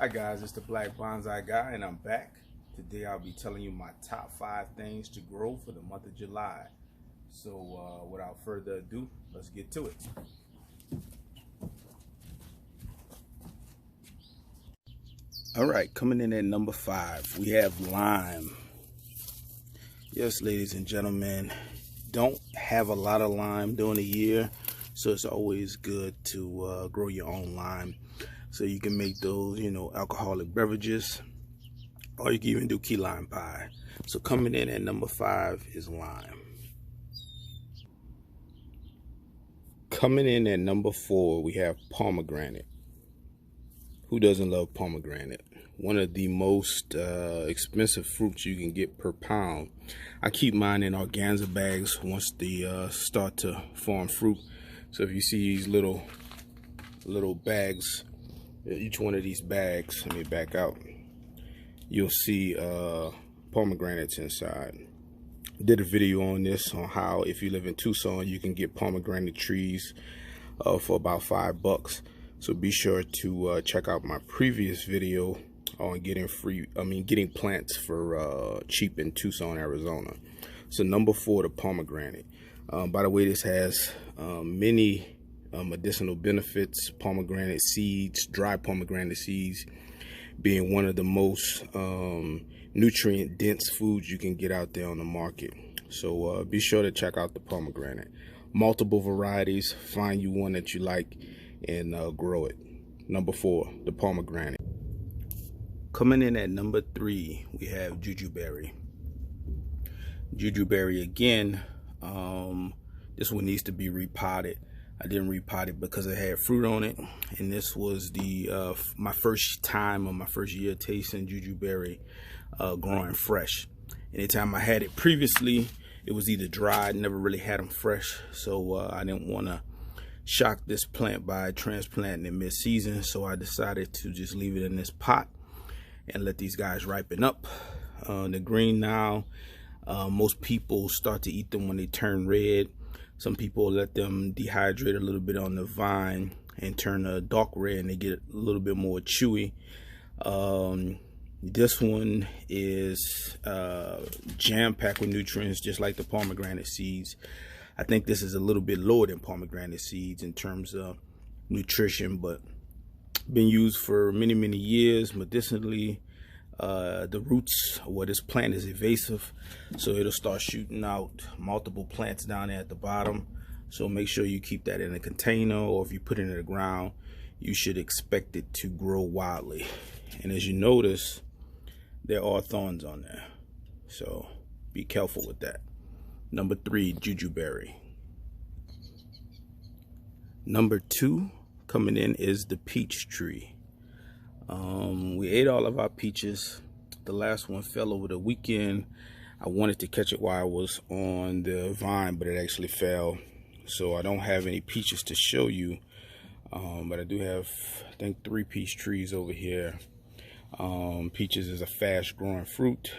Hi guys, it's the Black Bonsai Guy and I'm back. Today I'll be telling you my top 5 things to grow for the month of July. So without further ado, let's get to it. Alright, coming in at number 5, we have lime. Yes, ladies and gentlemen, don't have a lot of lime during the year, so it's always good to grow your own lime. So you can make those, alcoholic beverages, or you can even do key lime pie. So coming in at number 5 is lime. Coming in at number 4, we have pomegranate. Who doesn't love pomegranate? One of the most expensive fruits you can get per pound. I keep mine in organza bags once they start to form fruit. So if you see these little bags, each one of these bags, let me back out, you'll see pomegranates inside. Did a video on this, on how if you live in Tucson you can get pomegranate trees for about $5. So be sure to check out my previous video on getting plants for cheap in Tucson, Arizona. So number 4, the pomegranate. By the way, this has many medicinal benefits. Pomegranate seeds, dry pomegranate seeds, being one of the most nutrient dense foods you can get out there on the market. So be sure to check out the pomegranate. Multiple varieties, find you one that you like and grow it. Number 4, the pomegranate. Coming in at number 3, we have Jujuberry. Jujuberry again, this one needs to be repotted. I didn't repot it because it had fruit on it, and this was the my first time or my first year tasting Jujuberry growing fresh. Anytime I had it previously, it was either dried, never really had them fresh, so I didn't want to shock this plant by transplanting it mid-season, so I decided to just leave it in this pot and let these guys ripen up. They're green now. Most people start to eat them when they turn red. Some people let them dehydrate a little bit on the vine and turn a dark red, and they get a little bit more chewy. This one is jam-packed with nutrients, just like the pomegranate seeds. I think this is a little bit lower than pomegranate seeds in terms of nutrition, but been used for many, many years medicinally. The roots, this plant is invasive, so it'll start shooting out multiple plants down there at the bottom. So make sure you keep that in a container, or if you put it in the ground, you should expect it to grow wildly. And as you notice, there are thorns on there, so be careful with that. Number 3, Jujuberry. Number 2 coming in is the peach tree. We ate all of our peaches. The last one fell over the weekend. I wanted to catch it while I was on the vine, but it actually fell. So I don't have any peaches to show you. But I do have, I think, 3 peach trees over here. Peaches is a fast growing fruit.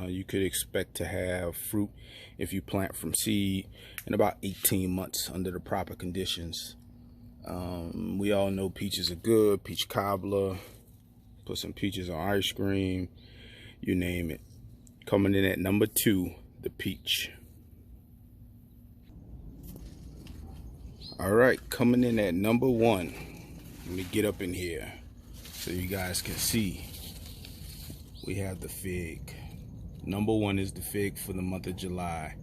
You could expect to have fruit if you plant from seed in about 18 months under the proper conditions. We all know peaches are good. Peach cobbler, put some peaches on ice cream, you name it. Coming in at number 2, the peach. All right, coming in at number 1. Let me get up in here so you guys can see. We have the fig. Number 1 is the fig for the month of July.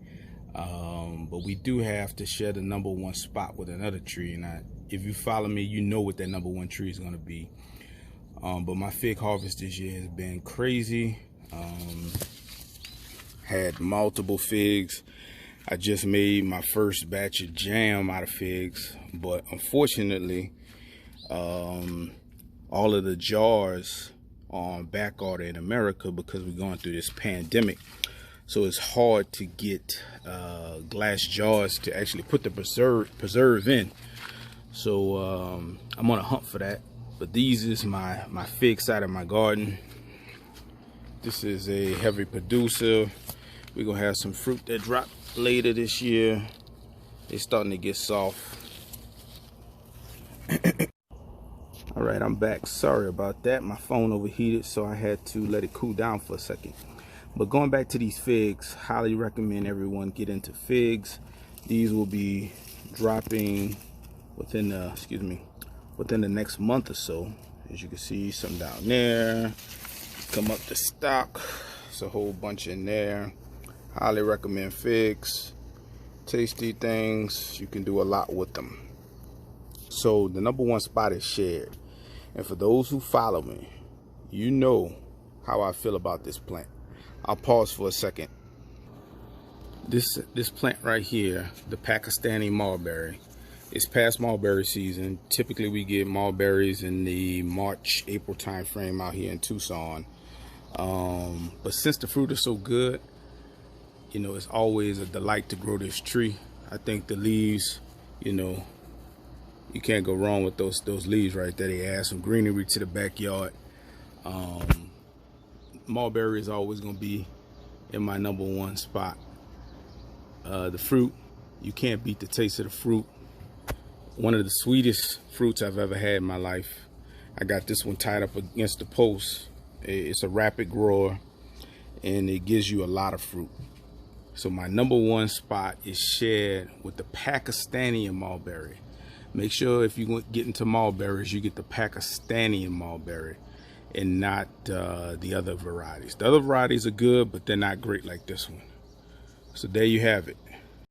But we do have to share the number 1 spot with another tree, and if you follow me, you know what that number 1 tree is going to be. But my fig harvest this year has been crazy. Had multiple figs. I just made my first batch of jam out of figs, but unfortunately all of the jars are on back order in America because we're going through this pandemic. So it's hard to get glass jars to actually put the preserve in. So I'm on a hunt for that. But these is my fig side of my garden. This is a heavy producer. We're gonna have some fruit that drop later this year. They're starting to get soft. All right, I'm back. Sorry about that. My phone overheated, so I had to let it cool down for a second. But going back to these figs, highly recommend everyone get into figs. These will be dropping within the next month or so. As you can see, some down there. Come up to stock. It's a whole bunch in there. Highly recommend figs. Tasty things. You can do a lot with them. So the #1 spot is shared. And for those who follow me, you know how I feel about this plant. I'll pause for a second. This plant right here, the Pakistani mulberry, it's past mulberry season. Typically we get mulberries in the March, April time frame out here in Tucson. But since the fruit is so good, you know, it's always a delight to grow this tree. I think the leaves, you know, you can't go wrong with those leaves right there. They add some greenery to the backyard. Mulberry is always going to be in my #1 spot. The fruit, you can't beat the taste of the fruit. One of the sweetest fruits I've ever had in my life. I got this one tied up against the post. It's a rapid grower, and it gives you a lot of fruit. So my #1 spot is shared with the Pakistani mulberry. Make sure if you get into mulberries, you get the Pakistani mulberry and not the other varieties. The other varieties are good, but they're not great like this one. So there you have it.